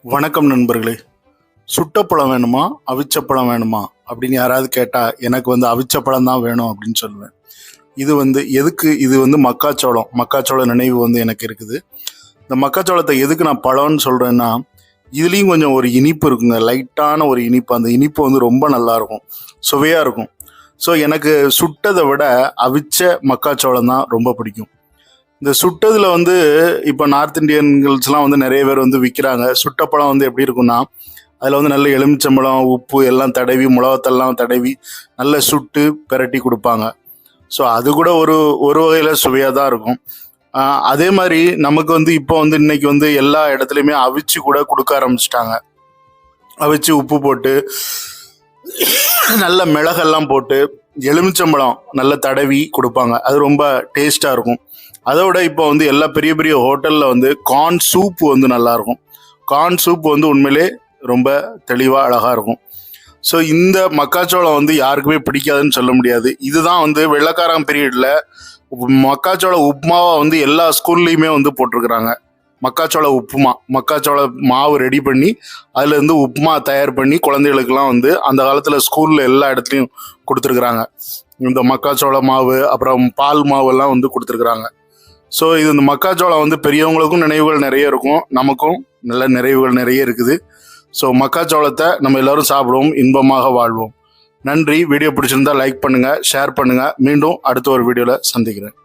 வணக்கம் நண்பர்களே. சுட்டப்பழம் வேணுமா அவிச்சப்பழம் வேணுமா அப்படின்னு யாராவது கேட்டால் எனக்கு அவிச்சப்பழம் தான் வேணும் அப்படின்னு சொல்லுவேன். எதுக்கு மக்காச்சோள நினைவு எனக்கு இருக்குது. இந்த மக்காச்சோளத்தை எதுக்கு நான் பழம்னு சொல்கிறேன்னா, இதுலேயும் கொஞ்சம் ஒரு இனிப்பு இருக்குங்க, லைட்டான ஒரு இனிப்பு. அந்த இனிப்பு ரொம்ப நல்லாயிருக்கும், சுவையாக இருக்கும். ஸோ எனக்கு சுட்டதை விட அவிச்ச மக்காச்சோளம் தான் ரொம்ப பிடிக்கும். இந்த சுட்டதில் இப்போ நார்த் இந்தியன்கள்ஸ்லாம் நிறைய பேர் விற்கிறாங்க. சுட்டப்பழம் எப்படி இருக்குன்னா, அதில் நல்ல எலுமிச்சம்பழம், உப்பு எல்லாம் தடவி, மிளகாத்தெல்லாம் தடவி நல்ல சுட்டு பெரட்டி கொடுப்பாங்க. ஸோ அது கூட ஒரு ஒரு வகையில் சுவையாக தான் இருக்கும். அதே மாதிரி நமக்கு இப்போ இன்னைக்கு எல்லா இடத்துலையுமே அவிச்சு கூட கொடுக்க ஆரம்பிச்சிட்டாங்க. அவிச்சு உப்பு போட்டு நல்ல மிளகெல்லாம் போட்டு எலுமிச்சம்பழம் நல்ல தடவி கொடுப்பாங்க. அது ரொம்ப டேஸ்டாக இருக்கும். அதோட இப்போ எல்லா பெரிய பெரிய ஹோட்டலில் கார்ன் சூப் நல்லா இருக்கும். கார்ன் சூப் உண்மையிலே ரொம்ப தெளிவாக அழகாக இருக்கும். ஸோ இந்த மக்காச்சோளம் யாருக்குமே பிடிக்காதுன்னு சொல்ல முடியாது. இதுதான் வெள்ளைக்காரன் பீரியடில் மக்காச்சோள உப்புமாவை எல்லா ஸ்கூல்லையுமே போட்டிருக்கிறாங்க. மக்காச்சோள உப்புமா, மக்காச்சோள மாவு ரெடி பண்ணி அதுலேருந்து உப்புமா தயார் பண்ணி குழந்தைகளுக்கெல்லாம் அந்த காலத்தில் ஸ்கூலில் எல்லா இடத்துலையும் கொடுத்துருக்குறாங்க. இந்த மக்காச்சோள மாவு, அப்புறம் பால் மாவெல்லாம் கொடுத்துருக்குறாங்க. ஸோ இந்த மக்காச்சோளம் பெரியவங்களுக்கும் நினைவுகள் நிறைய இருக்கும், நமக்கும் நல்ல நிறைவுகள் நிறைய இருக்குது. ஸோ மக்காச்சோளத்தை நம்ம எல்லோரும் சாப்பிடுவோம், இன்பமாக வாழ்வோம். நன்றி. வீடியோ பிடிச்சிருந்தா லைக் பண்ணுங்கள், ஷேர் பண்ணுங்கள். மீண்டும் அடுத்த ஒரு வீடியோவில் சந்திக்கிறேன்.